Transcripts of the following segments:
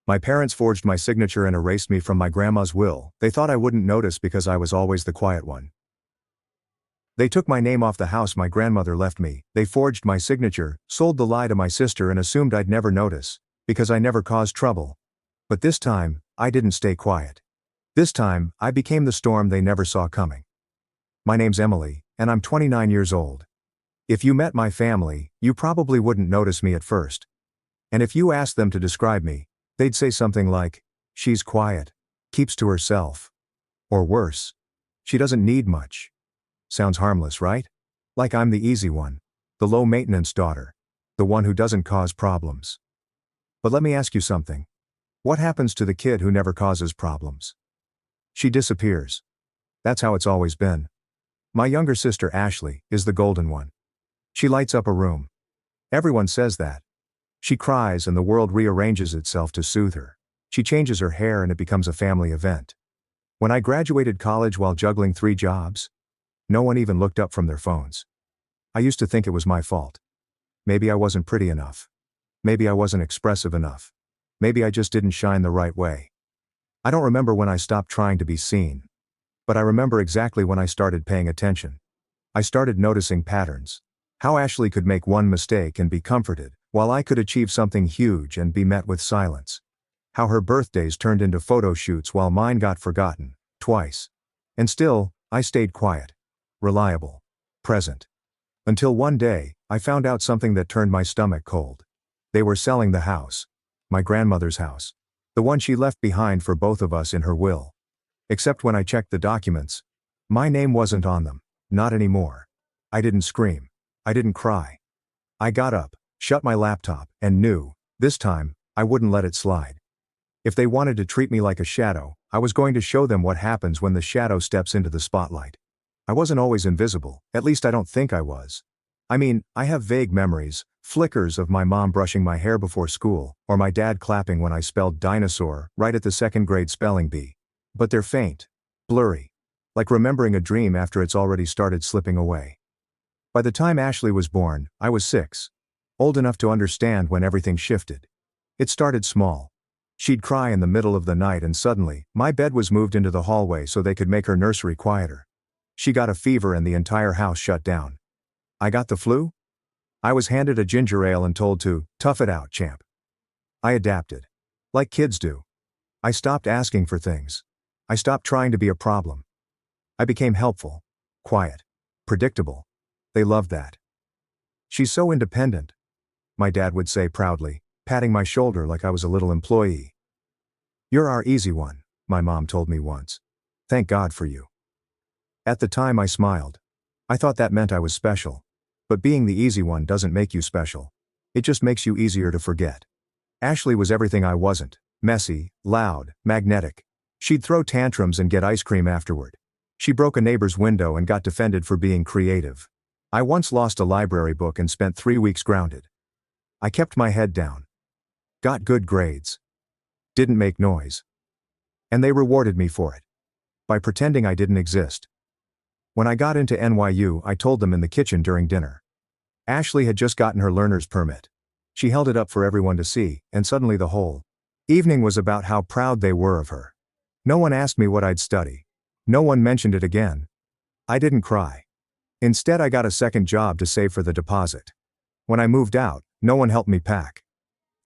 My parents forged my signature and erased me from my grandma's will. They thought I wouldn't notice because I was always the quiet one. They took my name off the house my grandmother left me. They forged my signature, sold the lie to my sister and assumed I'd never notice, because I never caused trouble. But this time, I didn't stay quiet. This time, I became the storm they never saw coming. My name's Emily, and I'm 29 years old. If you met my family, you probably wouldn't notice me at first. And if you asked them to describe me, they'd say something like, she's quiet, keeps to herself. Or worse, she doesn't need much. Sounds harmless, right? Like I'm the easy one, the low-maintenance daughter, the one who doesn't cause problems. But let me ask you something. What happens to the kid who never causes problems? She disappears. That's how it's always been. My younger sister Ashley is the golden one. She lights up a room. Everyone says that. She cries and the world rearranges itself to soothe her. She changes her hair and it becomes a family event. When I graduated college while juggling 3 jobs, no one even looked up from their phones. I used to think it was my fault. Maybe I wasn't pretty enough. Maybe I wasn't expressive enough. Maybe I just didn't shine the right way. I don't remember when I stopped trying to be seen. But I remember exactly when I started paying attention. I started noticing patterns. How Ashley could make one mistake and be comforted, while I could achieve something huge and be met with silence. How her birthdays turned into photo shoots while mine got forgotten, twice. And still, I stayed quiet, reliable, present. Until one day, I found out something that turned my stomach cold. They were selling the house. My grandmother's house. The one she left behind for both of us in her will. Except when I checked the documents, my name wasn't on them, not anymore. I didn't scream. I didn't cry. I got up, shut my laptop, and knew, this time, I wouldn't let it slide. If they wanted to treat me like a shadow, I was going to show them what happens when the shadow steps into the spotlight. I wasn't always invisible, at least I don't think I was. I mean, I have vague memories, flickers of my mom brushing my hair before school, or my dad clapping when I spelled dinosaur right at the 2nd grade spelling bee. But they're faint, blurry, like remembering a dream after it's already started slipping away. By the time Ashley was born, I was 6. Old enough to understand when everything shifted. It started small. She'd cry in the middle of the night and suddenly, my bed was moved into the hallway so they could make her nursery quieter. She got a fever and the entire house shut down. I got the flu? I was handed a ginger ale and told to, tough it out, champ. I adapted. Like kids do. I stopped asking for things. I stopped trying to be a problem. I became helpful, quiet, predictable. They loved that. She's so independent, my dad would say proudly, patting my shoulder like I was a little employee. You're our easy one, my mom told me once. Thank God for you. At the time I smiled. I thought that meant I was special. But being the easy one doesn't make you special. It just makes you easier to forget. Ashley was everything I wasn't. Messy, loud, magnetic. She'd throw tantrums and get ice cream afterward. She broke a neighbor's window and got defended for being creative. I once lost a library book and spent 3 weeks grounded. I kept my head down. Got good grades. Didn't make noise. And they rewarded me for it. By pretending I didn't exist. When I got into NYU, I told them in the kitchen during dinner. Ashley had just gotten her learner's permit. She held it up for everyone to see, and suddenly the whole evening was about how proud they were of her. No one asked me what I'd study. No one mentioned it again. I didn't cry. Instead, I got a second job to save for the deposit. When I moved out, no one helped me pack.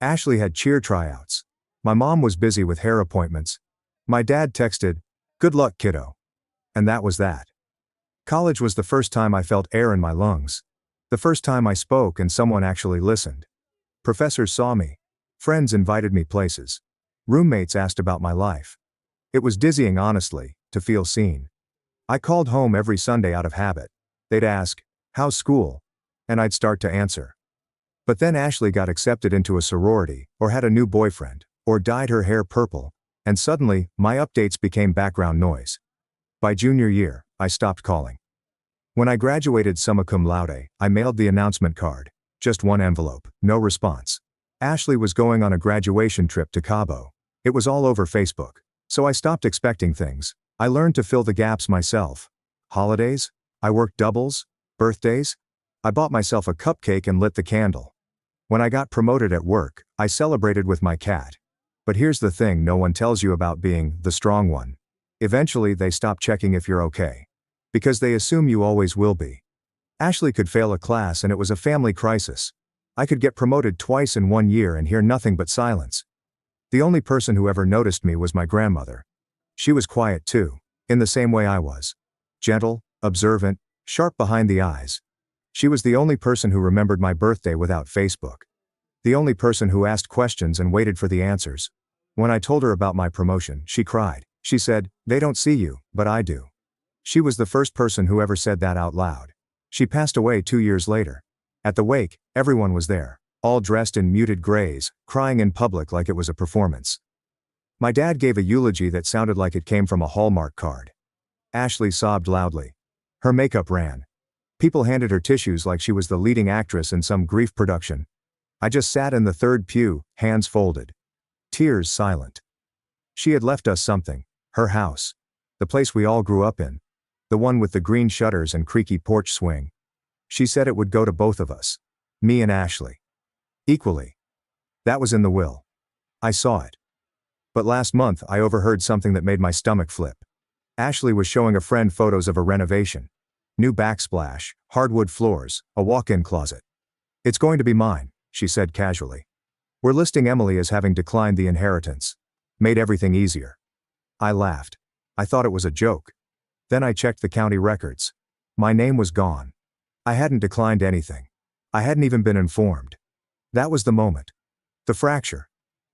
Ashley had cheer tryouts. My mom was busy with hair appointments. My dad texted, "Good luck, kiddo." And that was that. College was the first time I felt air in my lungs. The first time I spoke and someone actually listened. Professors saw me. Friends invited me places. Roommates asked about my life. It was dizzying, honestly, to feel seen. I called home every Sunday out of habit. They'd ask, "How's school?" And I'd start to answer. But then Ashley got accepted into a sorority, or had a new boyfriend, or dyed her hair purple, and suddenly, my updates became background noise. By junior year, I stopped calling. When I graduated summa cum laude, I mailed the announcement card. Just one envelope, no response. Ashley was going on a graduation trip to Cabo. It was all over Facebook. So I stopped expecting things. I learned to fill the gaps myself. Holidays? I worked doubles? Birthdays? I bought myself a cupcake and lit the candle. When I got promoted at work, I celebrated with my cat. But here's the thing no one tells you about being the strong one. Eventually they stop checking if you're okay. Because they assume you always will be. Ashley could fail a class and it was a family crisis. I could get promoted twice in 1 year and hear nothing but silence. The only person who ever noticed me was my grandmother. She was quiet too, in the same way I was. Gentle, observant, sharp behind the eyes. She was the only person who remembered my birthday without Facebook. The only person who asked questions and waited for the answers. When I told her about my promotion, she cried. She said, "They don't see you, but I do." She was the first person who ever said that out loud. She passed away 2 years later. At the wake, everyone was there, all dressed in muted grays, crying in public like it was a performance. My dad gave a eulogy that sounded like it came from a Hallmark card. Ashley sobbed loudly. Her makeup ran. People handed her tissues like she was the leading actress in some grief production. I just sat in the third pew, hands folded. Tears silent. She had left us something, her house. The place we all grew up in. The one with the green shutters and creaky porch swing. She said it would go to both of us. Me and Ashley. Equally. That was in the will. I saw it. But last month I overheard something that made my stomach flip. Ashley was showing a friend photos of a renovation. New backsplash, hardwood floors, a walk-in closet. "It's going to be mine," she said casually. "We're listing Emily as having declined the inheritance. Made everything easier." I laughed. I thought it was a joke. Then I checked the county records. My name was gone. I hadn't declined anything. I hadn't even been informed. That was the moment. The fracture.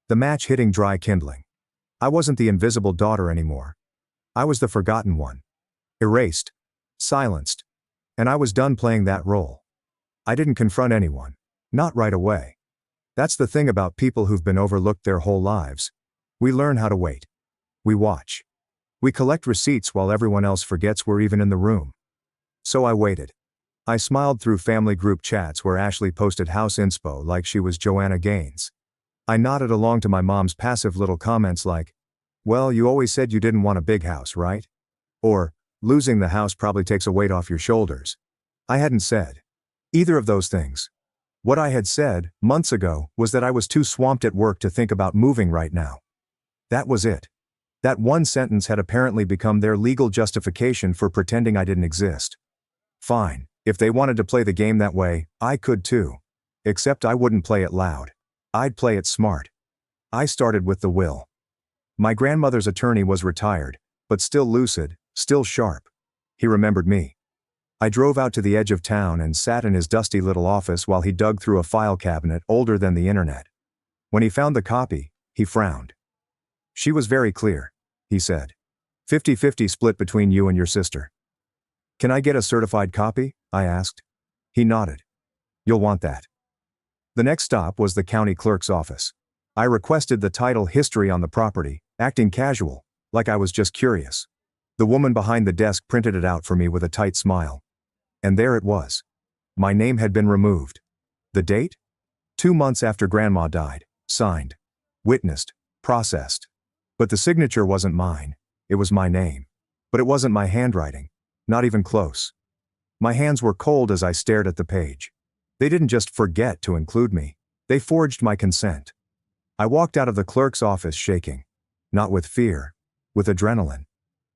The match hitting dry kindling. I wasn't the invisible daughter anymore. I was the forgotten one. Erased. Silenced. And I was done playing that role. I didn't confront anyone. Not right away. That's the thing about people who've been overlooked their whole lives. We learn how to wait. We watch. We collect receipts while everyone else forgets we're even in the room. So I waited. I smiled through family group chats where Ashley posted house inspo like she was Joanna Gaines. I nodded along to my mom's passive little comments like, "Well, you always said you didn't want a big house, right?" Or, "Losing the house probably takes a weight off your shoulders." I hadn't said either of those things. What I had said, months ago, was that I was too swamped at work to think about moving right now. That was it. That one sentence had apparently become their legal justification for pretending I didn't exist. Fine, if they wanted to play the game that way, I could too. Except I wouldn't play it loud. I'd play it smart. I started with the will. My grandmother's attorney was retired, but still lucid, still sharp. He remembered me. I drove out to the edge of town and sat in his dusty little office while he dug through a file cabinet older than the internet. When he found the copy, he frowned. "She was very clear," he said. 50-50 split between you and your sister." "Can I get a certified copy?" I asked. He nodded. "You'll want that." The next stop was the county clerk's office. I requested the title History on the property, acting casual, like I was just curious. The woman behind the desk printed it out for me with a tight smile. And there it was. My name had been removed. The date? 2 months after Grandma died. Signed. Witnessed. Processed. But the signature wasn't mine. It was my name. But it wasn't my handwriting. Not even close. My hands were cold as I stared at the page. They didn't just forget to include me. They forged my consent. I walked out of the clerk's office shaking. Not with fear. With adrenaline.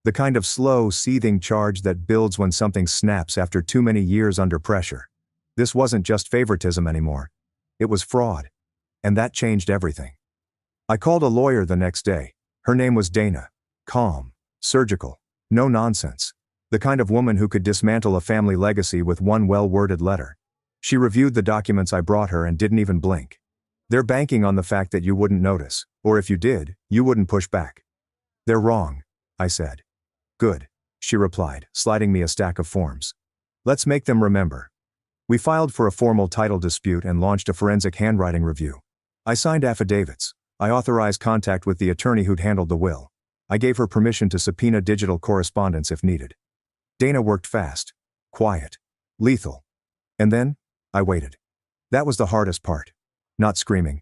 The kind of slow, seething charge that builds when something snaps after too many years under pressure. This wasn't just favoritism anymore. It was fraud. And that changed everything. I called a lawyer the next day. Her name was Dana. Calm. Surgical. No nonsense. The kind of woman who could dismantle a family legacy with one well-worded letter. She reviewed the documents I brought her and didn't even blink. "They're banking on the fact that you wouldn't notice, or if you did, you wouldn't push back." "They're wrong," I said. "Good," she replied, sliding me a stack of forms. "Let's make them remember." We filed for a formal title dispute and launched a forensic handwriting review. I signed affidavits. I authorized contact with the attorney who'd handled the will. I gave her permission to subpoena digital correspondence if needed. Dana worked fast. Quiet. Lethal. And then, I waited. That was the hardest part. Not screaming.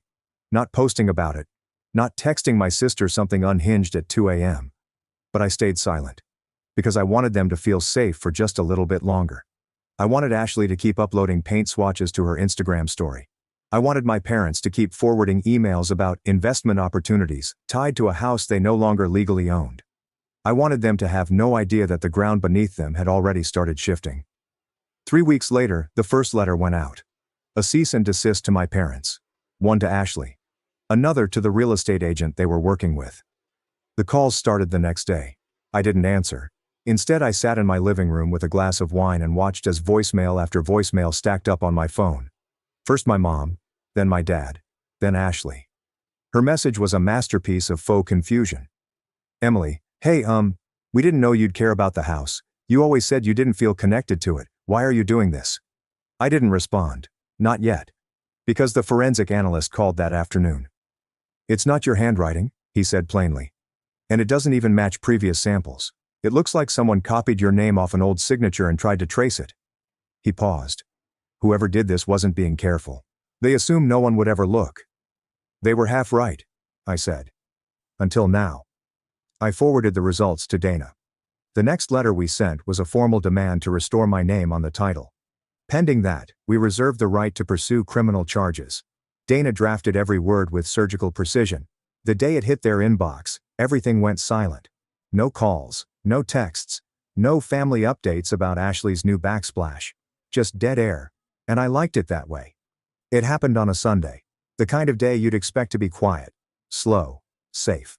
Not posting about it. Not texting my sister something unhinged at 2 a.m. But I stayed silent. Because I wanted them to feel safe for just a little bit longer. I wanted Ashley to keep uploading paint swatches to her Instagram story. I wanted my parents to keep forwarding emails about investment opportunities tied to a house they no longer legally owned. I wanted them to have no idea that the ground beneath them had already started shifting. 3 weeks later, the first letter went out. A cease and desist to my parents. One to Ashley. Another to the real estate agent they were working with. The calls started the next day. I didn't answer. Instead, I sat in my living room with a glass of wine and watched as voicemail after voicemail stacked up on my phone. First my mom, then my dad, then Ashley. Her message was a masterpiece of faux confusion. Emily, hey, we didn't know you'd care about the house. You always said you didn't feel connected to it. Why are you doing this? I didn't respond. Not yet. Because the forensic analyst called that afternoon. It's not your handwriting, he said plainly. And it doesn't even match previous samples. It looks like someone copied your name off an old signature and tried to trace it. He paused. Whoever did this wasn't being careful. They assumed no one would ever look. They were half right, I said. Until now. I forwarded the results to Dana. The next letter we sent was a formal demand to restore my name on the title. Pending that, we reserved the right to pursue criminal charges. Dana drafted every word with surgical precision. The day it hit their inbox, everything went silent. No calls, no texts, no family updates about Ashley's new backsplash. Just dead air. And I liked it that way. It happened on a Sunday. The kind of day you'd expect to be quiet, slow, safe.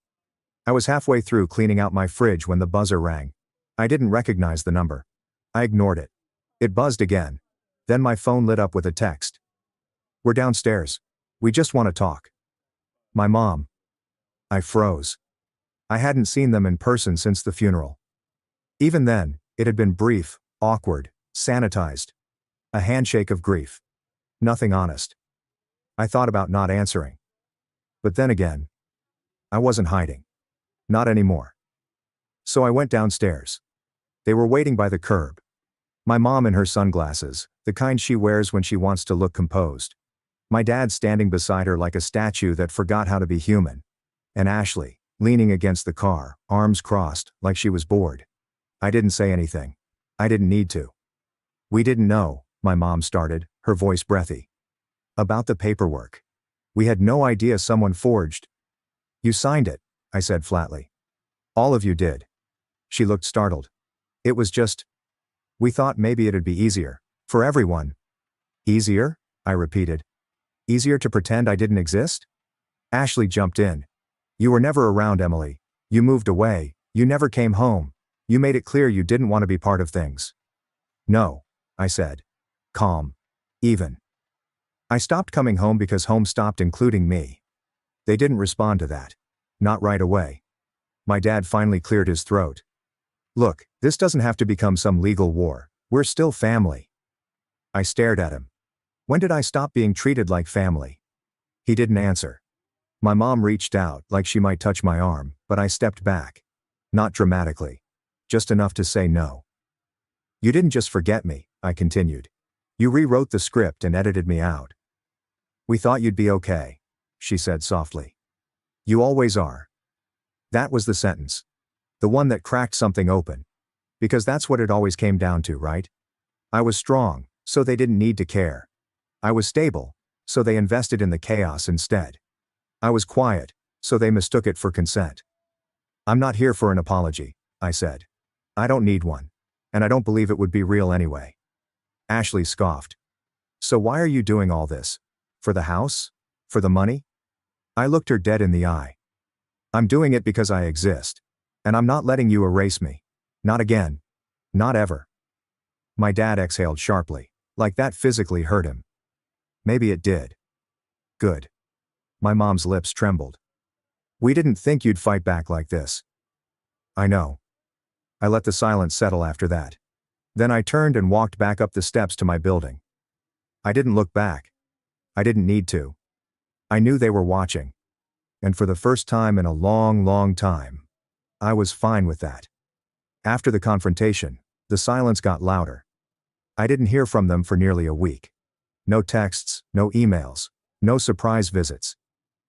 I was halfway through cleaning out my fridge when the buzzer rang. I didn't recognize the number. I ignored it. It buzzed again. Then my phone lit up with a text. We're downstairs. We just want to talk. My mom. I froze. I hadn't seen them in person since the funeral. Even then, it had been brief, awkward, sanitized. A handshake of grief. Nothing honest. I thought about not answering. But then again, I wasn't hiding. Not anymore. So I went downstairs. They were waiting by the curb. My mom in her sunglasses, the kind she wears when she wants to look composed. My dad standing beside her like a statue that forgot how to be human. And Ashley, leaning against the car, arms crossed, like she was bored. I didn't say anything. I didn't need to. We didn't know, my mom started, her voice breathy. About the paperwork. We had no idea someone forged. You signed it, I said flatly. All of you did. She looked startled. It was just. We thought maybe it'd be easier. For everyone. Easier? I repeated. Easier to pretend I didn't exist? Ashley jumped in. You were never around, Emily. You moved away, you never came home. You made it clear you didn't want to be part of things. No, I said. Calm. Even. I stopped coming home because home stopped including me. They didn't respond to that. Not right away. My dad finally cleared his throat. Look, this doesn't have to become some legal war. We're still family. I stared at him. When did I stop being treated like family? He didn't answer. My mom reached out like she might touch my arm, but I stepped back. Not dramatically. Just enough to say no. You didn't just forget me, I continued. You rewrote the script and edited me out. We thought you'd be okay, she said softly. You always are. That was the sentence. The one that cracked something open. Because that's what it always came down to, right? I was strong, so they didn't need to care. I was stable, so they invested in the chaos instead. I was quiet, so they mistook it for consent. I'm not here for an apology, I said. I don't need one. And I don't believe it would be real anyway. Ashley scoffed. So why are you doing all this? For the house? For the money? I looked her dead in the eye. I'm doing it because I exist. And I'm not letting you erase me. Not again. Not ever. My dad exhaled sharply, like that physically hurt him. Maybe it did. Good. My mom's lips trembled. We didn't think you'd fight back like this. I know. I let the silence settle after that. Then I turned and walked back up the steps to my building. I didn't look back. I didn't need to. I knew they were watching. And for the first time in a long, long time, I was fine with that. After the confrontation, the silence got louder. I didn't hear from them for nearly a week. No texts, no emails, no surprise visits.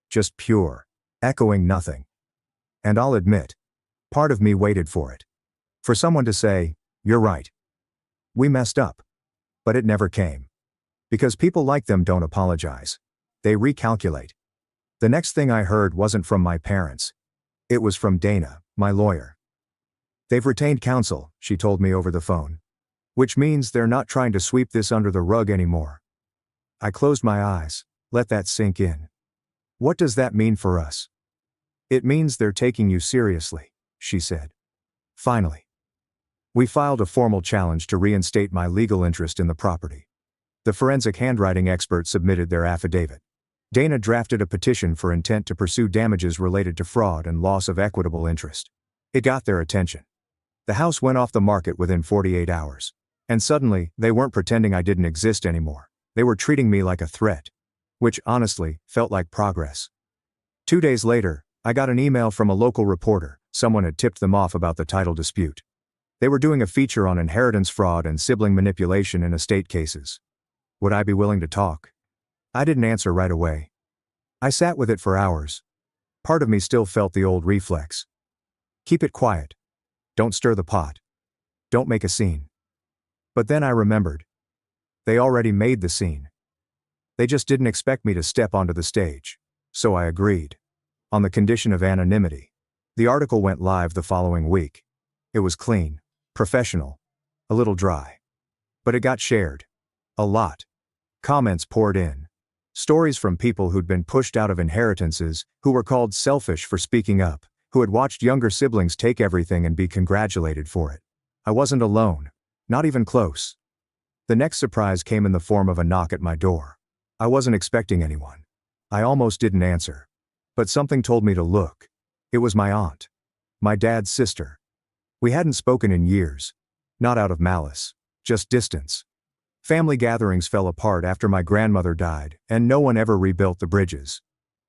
Just pure, echoing nothing. And I'll admit, part of me waited for it. For someone to say, you're right. We messed up. But it never came. Because people like them don't apologize. They recalculate. The next thing I heard wasn't from my parents. It was from Dana, my lawyer. They've retained counsel, she told me over the phone. Which means they're not trying to sweep this under the rug anymore. I closed my eyes, let that sink in. What does that mean for us? It means they're taking you seriously, she said. Finally. We filed a formal challenge to reinstate my legal interest in the property. The forensic handwriting expert submitted their affidavit. Dana drafted a petition for intent to pursue damages related to fraud and loss of equitable interest. It got their attention. The house went off the market within 48 hours. And suddenly, they weren't pretending I didn't exist anymore. They were treating me like a threat. Which, honestly, felt like progress. 2 days later, I got an email from a local reporter. Someone had tipped them off about the title dispute. They were doing a feature on inheritance fraud and sibling manipulation in estate cases. Would I be willing to talk? I didn't answer right away. I sat with it for hours. Part of me still felt the old reflex. Keep it quiet. Don't stir the pot. Don't make a scene. But then I remembered. They already made the scene. They just didn't expect me to step onto the stage. So I agreed. On the condition of anonymity. The article went live the following week. It was clean, professional, a little dry. But it got shared. A lot. Comments poured in. Stories from people who'd been pushed out of inheritances, who were called selfish for speaking up, who had watched younger siblings take everything and be congratulated for it. I wasn't alone. Not even close. The next surprise came in the form of a knock at my door. I wasn't expecting anyone. I almost didn't answer. But something told me to look. It was my aunt. My dad's sister. We hadn't spoken in years. Not out of malice. Just distance. Family gatherings fell apart after my grandmother died, and no one ever rebuilt the bridges.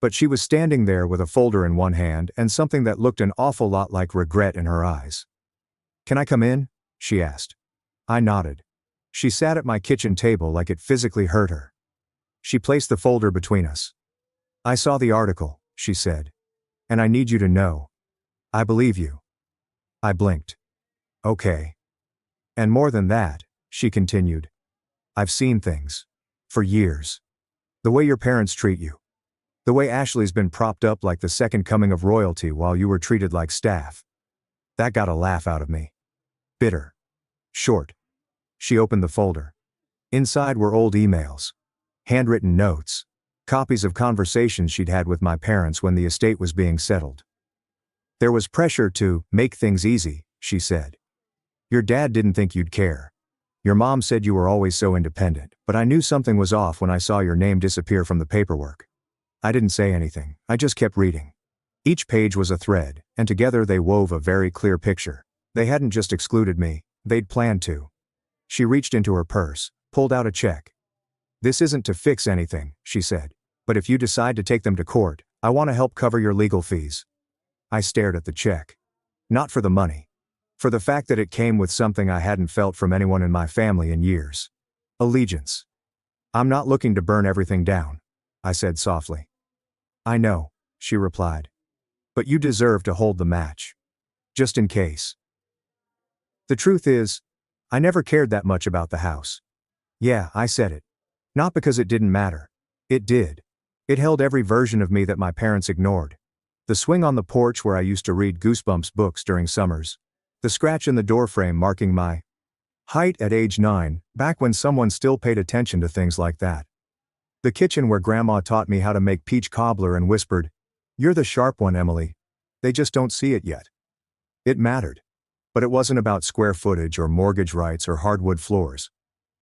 But she was standing there with a folder in one hand and something that looked an awful lot like regret in her eyes. "Can I come in?" she asked. I nodded. She sat at my kitchen table like it physically hurt her. She placed the folder between us. "I saw the article," she said. "And I need you to know. I believe you." I blinked. "Okay. And more than that," she continued. "I've seen things. For years. The way your parents treat you. The way Ashley's been propped up like the second coming of royalty while you were treated like staff." That got a laugh out of me. Bitter. Short. She opened the folder. Inside were old emails. Handwritten notes. Copies of conversations she'd had with my parents when the estate was being settled. "There was pressure to make things easy," she said. "Your dad didn't think you'd care. Your mom said you were always so independent, but I knew something was off when I saw your name disappear from the paperwork." I didn't say anything, I just kept reading. Each page was a thread, and together they wove a very clear picture. They hadn't just excluded me, they'd planned to. She reached into her purse, pulled out a check. "This isn't to fix anything," she said. "But if you decide to take them to court, I want to help cover your legal fees." I stared at the check. Not for the money. For the fact that it came with something I hadn't felt from anyone in my family in years. Allegiance. "I'm not looking to burn everything down," I said softly. "I know," she replied. "But you deserve to hold the match. Just in case." The truth is, I never cared that much about the house. Yeah, I said it. Not because it didn't matter. It did. It held every version of me that my parents ignored. The swing on the porch where I used to read Goosebumps books during summers. The scratch in the doorframe marking my height at age 9, back when someone still paid attention to things like that. The kitchen where Grandma taught me how to make peach cobbler and whispered, "You're the sharp one, Emily. They just don't see it yet." It mattered. But it wasn't about square footage or mortgage rights or hardwood floors.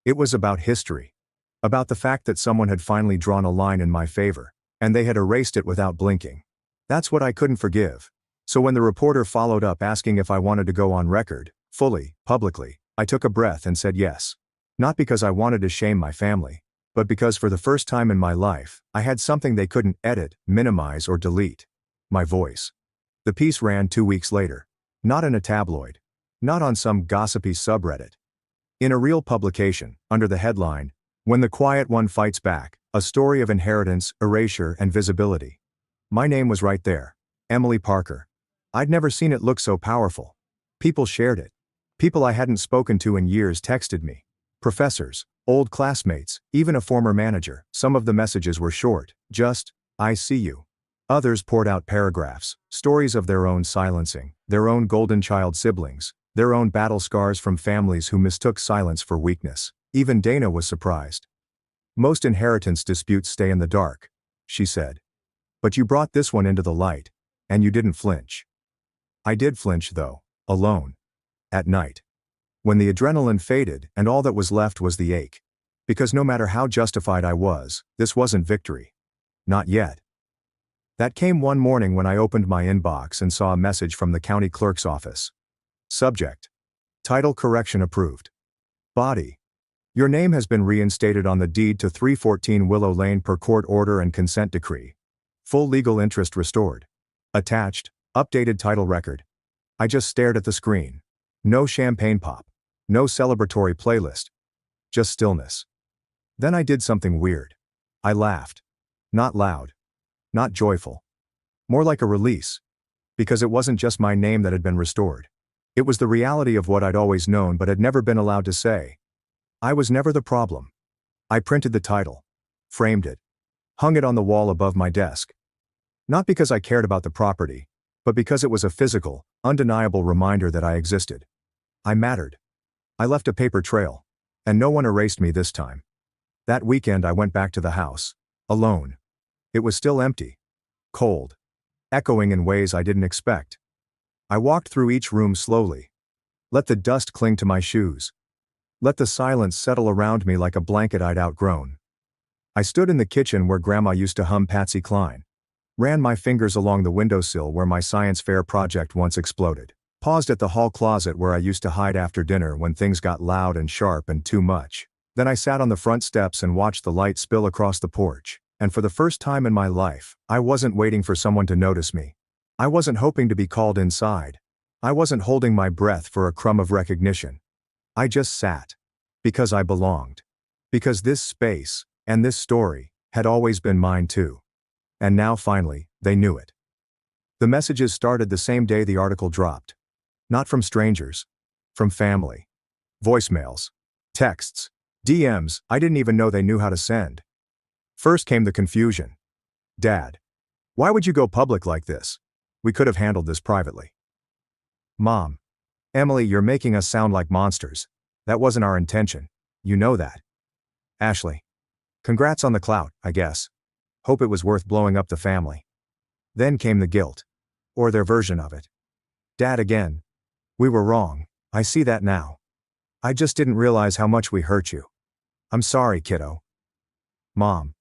It was about history. About the fact that someone had finally drawn a line in my favor, and they had erased it without blinking. That's what I couldn't forgive. So when the reporter followed up asking if I wanted to go on record, fully, publicly, I took a breath and said yes. Not because I wanted to shame my family, but because for the first time in my life, I had something they couldn't edit, minimize, or delete. My voice. The piece ran 2 weeks later. Not in a tabloid. Not on some gossipy subreddit. In a real publication, under the headline, "When the Quiet One Fights Back, a story of inheritance, erasure, and visibility." My name was right there. Emily Parker. I'd never seen it look so powerful. People shared it. People I hadn't spoken to in years texted me. Professors, Old classmates, even a former manager. Some of the messages were short, just, "I see you." Others poured out paragraphs, stories of their own silencing, their own golden child siblings, their own battle scars from families who mistook silence for weakness. Even Dana was surprised. "Most inheritance disputes stay in the dark," she said. "But you brought this one into the light. And you didn't flinch." I did flinch though, alone. At night. When the adrenaline faded and all that was left was the ache. Because no matter how justified I was, this wasn't victory. Not yet. That came one morning when I opened my inbox and saw a message from the county clerk's office. Subject: title correction approved. Body: your name has been reinstated on the deed to 314 Willow Lane per court order and consent decree. Full legal interest restored. Attached: updated title record. I just stared at the screen. No champagne pop. No celebratory playlist. Just stillness. Then I did something weird. I laughed. Not loud. Not joyful. More like a release. Because it wasn't just my name that had been restored. It was the reality of what I'd always known but had never been allowed to say. I was never the problem. I printed the title. Framed it. Hung it on the wall above my desk. Not because I cared about the property, but because it was a physical, undeniable reminder that I existed. I mattered. I left a paper trail. And no one erased me this time. That weekend I went back to the house. Alone. It was still empty. Cold. Echoing in ways I didn't expect. I walked through each room slowly. Let the dust cling to my shoes. Let the silence settle around me like a blanket I'd outgrown. I stood in the kitchen where Grandma used to hum Patsy Cline. Ran my fingers along the windowsill where my science fair project once exploded. Paused at the hall closet where I used to hide after dinner when things got loud and sharp and too much. Then I sat on the front steps and watched the light spill across the porch. And for the first time in my life, I wasn't waiting for someone to notice me. I wasn't hoping to be called inside. I wasn't holding my breath for a crumb of recognition. I just sat. Because I belonged. Because this space, and this story, had always been mine too. And now finally, they knew it. The messages started the same day the article dropped. Not from strangers. From family. Voicemails. Texts. DMs I didn't even know they knew how to send. First came the confusion. "Dad. Why would you go public like this? We could have handled this privately." "Mom. Emily, you're making us sound like monsters. That wasn't our intention. You know that." "Ashley. Congrats on the clout, I guess. Hope it was worth blowing up the family." Then came the guilt. Or their version of it. "Dad again. We were wrong. I see that now. I just didn't realize how much we hurt you. I'm sorry, kiddo." "Mom.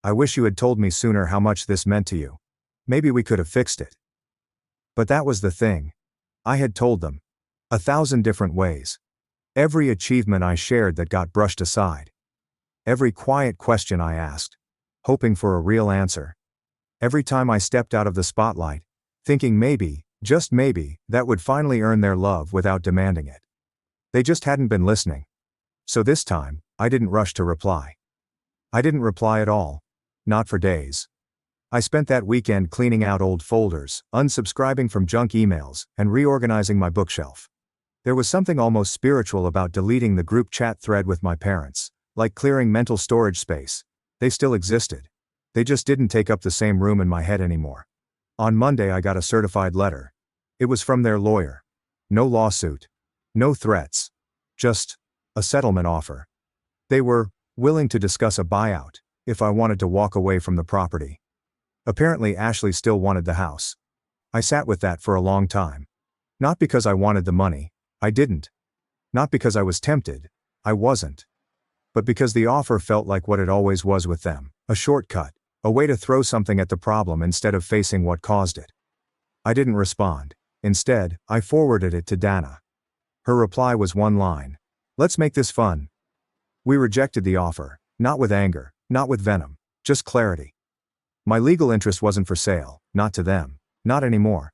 I wish you had told me sooner how much this meant to you. Maybe we could have fixed it." But that was the thing. I had told them. 1,000 different ways. Every achievement I shared that got brushed aside. Every quiet question I asked. Hoping for a real answer. Every time I stepped out of the spotlight, thinking maybe, just maybe, that would finally earn their love without demanding it. They just hadn't been listening. So this time, I didn't rush to reply. I didn't reply at all. Not for days. I spent that weekend cleaning out old folders, unsubscribing from junk emails, and reorganizing my bookshelf. There was something almost spiritual about deleting the group chat thread with my parents, like clearing mental storage space. They still existed. They just didn't take up the same room in my head anymore. On Monday I got a certified letter. It was from their lawyer. No lawsuit. No threats. Just a settlement offer. They were willing to discuss a buyout if I wanted to walk away from the property. Apparently Ashley still wanted the house. I sat with that for a long time. Not because I wanted the money. I didn't. Not because I was tempted. I wasn't. But because the offer felt like what it always was with them, a shortcut, a way to throw something at the problem instead of facing what caused it. I didn't respond. Instead, I forwarded it to Dana. Her reply was one line. "Let's make this fun." We rejected the offer, not with anger, not with venom, just clarity. My legal interest wasn't for sale, not to them, not anymore.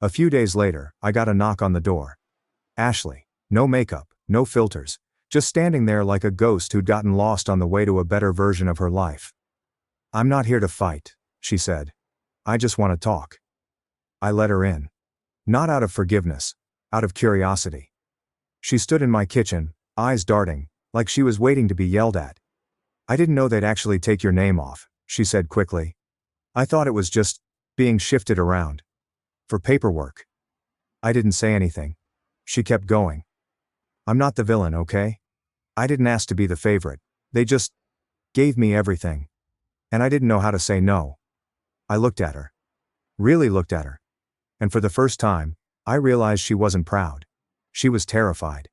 A few days later, I got a knock on the door. Ashley. No makeup, no filters, just standing there like a ghost who'd gotten lost on the way to a better version of her life. "I'm not here to fight," she said. "I just want to talk." I let her in. Not out of forgiveness, out of curiosity. She stood in my kitchen, eyes darting, Like she was waiting to be yelled at. "I didn't know they'd actually take your name off," she said quickly. "I thought it was just being shifted around. For paperwork." I didn't say anything. She kept going. "I'm not the villain, okay? I didn't ask to be the favorite. They just gave me everything. And I didn't know how to say no." I looked at her. Really looked at her. And for the first time, I realized she wasn't proud. She was terrified.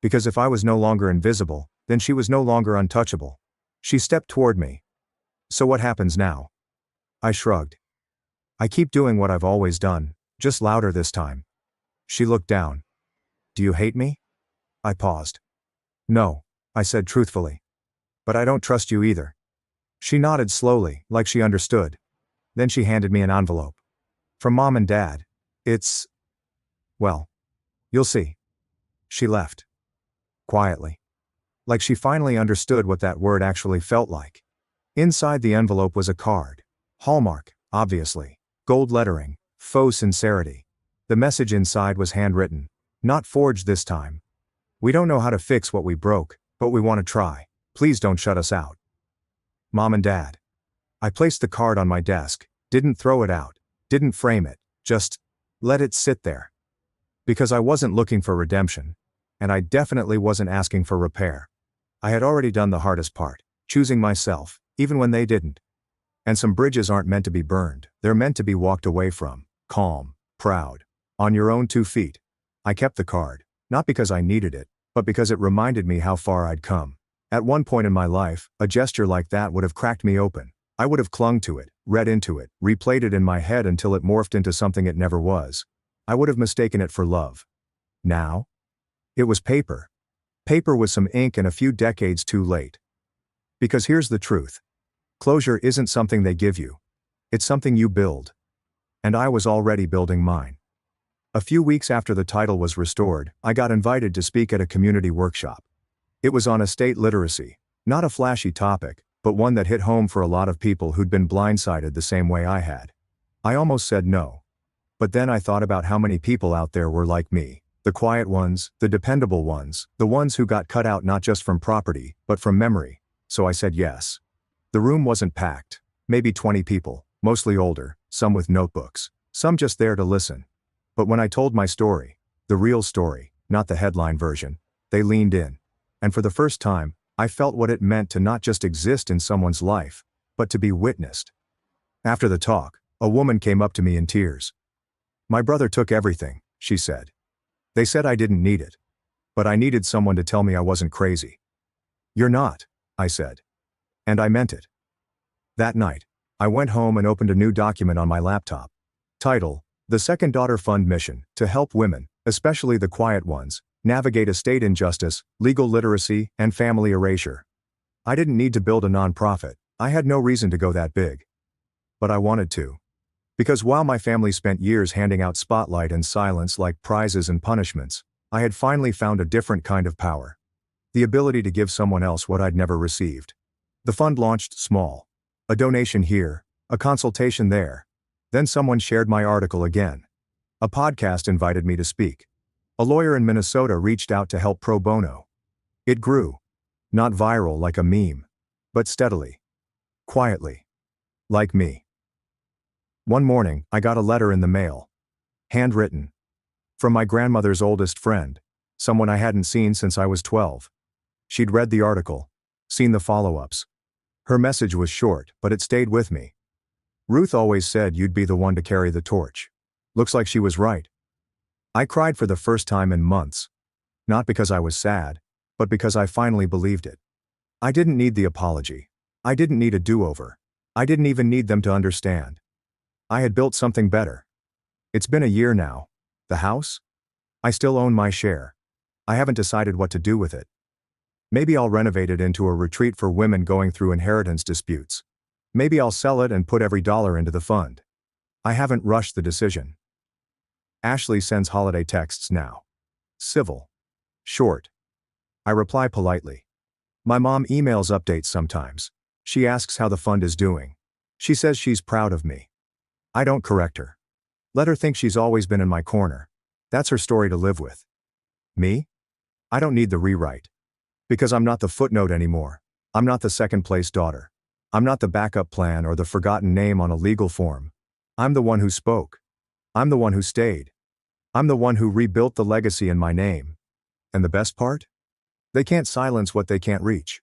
Because if I was no longer invisible, then she was no longer untouchable. She stepped toward me. "So what happens now?" I shrugged. "I keep doing what I've always done, just louder this time." She looked down. "Do you hate me?" I paused. "No," I said truthfully. "But I don't trust you either." She nodded slowly, like she understood. Then she handed me an envelope. "From Mom and Dad. It's... well, you'll see." She left. Quietly. Like she finally understood what that word actually felt like. Inside the envelope was a card. Hallmark, obviously. Gold lettering. Faux sincerity. The message inside was handwritten. Not forged this time. "We don't know how to fix what we broke, but we want to try. Please don't shut us out. Mom and Dad." I placed the card on my desk, didn't throw it out, didn't frame it, just let it sit there. Because I wasn't looking for redemption. And I definitely wasn't asking for repair. I had already done the hardest part, choosing myself, even when they didn't. And some bridges aren't meant to be burned, they're meant to be walked away from, calm, proud, on your own 2 feet. I kept the card, not because I needed it, but because it reminded me how far I'd come. At one point in my life, a gesture like that would have cracked me open. I would have clung to it, read into it, replayed it in my head until it morphed into something it never was. I would have mistaken it for love. Now? It was paper. Paper with some ink and a few decades too late. Because here's the truth. Closure isn't something they give you. It's something you build. And I was already building mine. A few weeks after the title was restored, I got invited to speak at a community workshop. It was on estate literacy, not a flashy topic, but one that hit home for a lot of people who'd been blindsided the same way I had. I almost said no. But then I thought about how many people out there were like me. The quiet ones, the dependable ones, the ones who got cut out not just from property, but from memory. So I said yes. The room wasn't packed. Maybe 20 people, mostly older, some with notebooks, some just there to listen. But when I told my story, the real story, not the headline version, they leaned in. And for the first time, I felt what it meant to not just exist in someone's life, but to be witnessed. After the talk, a woman came up to me in tears. "My brother took everything," she said. "They said I didn't need it. But I needed someone to tell me I wasn't crazy." "You're not," I said. And I meant it. That night, I went home and opened a new document on my laptop. Title: The Second Daughter Fund Mission, to help women, especially the quiet ones, navigate estate injustice, legal literacy, and family erasure. I didn't need to build a nonprofit. I had no reason to go that big. But I wanted to. Because while my family spent years handing out spotlight and silence like prizes and punishments, I had finally found a different kind of power. The ability to give someone else what I'd never received. The fund launched small. A donation here, a consultation there. Then someone shared my article again. A podcast invited me to speak. A lawyer in Minnesota reached out to help pro bono. It grew. Not viral like a meme. But steadily. Quietly. Like me. One morning, I got a letter in the mail. Handwritten. From my grandmother's oldest friend. Someone I hadn't seen since I was 12. She'd read the article. Seen the follow-ups. Her message was short, but it stayed with me. "Ruth always said you'd be the one to carry the torch. Looks like she was right." I cried for the first time in months. Not because I was sad, but because I finally believed it. I didn't need the apology. I didn't need a do-over. I didn't even need them to understand. I had built something better. It's been a year now. The house? I still own my share. I haven't decided what to do with it. Maybe I'll renovate it into a retreat for women going through inheritance disputes. Maybe I'll sell it and put every dollar into the fund. I haven't rushed the decision. Ashley sends holiday texts now. Civil. Short. I reply politely. My mom emails updates sometimes. She asks how the fund is doing. She says she's proud of me. I don't correct her. Let her think she's always been in my corner. That's her story to live with. Me? I don't need the rewrite. Because I'm not the footnote anymore. I'm not the second place daughter. I'm not the backup plan or the forgotten name on a legal form. I'm the one who spoke. I'm the one who stayed. I'm the one who rebuilt the legacy in my name. And the best part? They can't silence what they can't reach.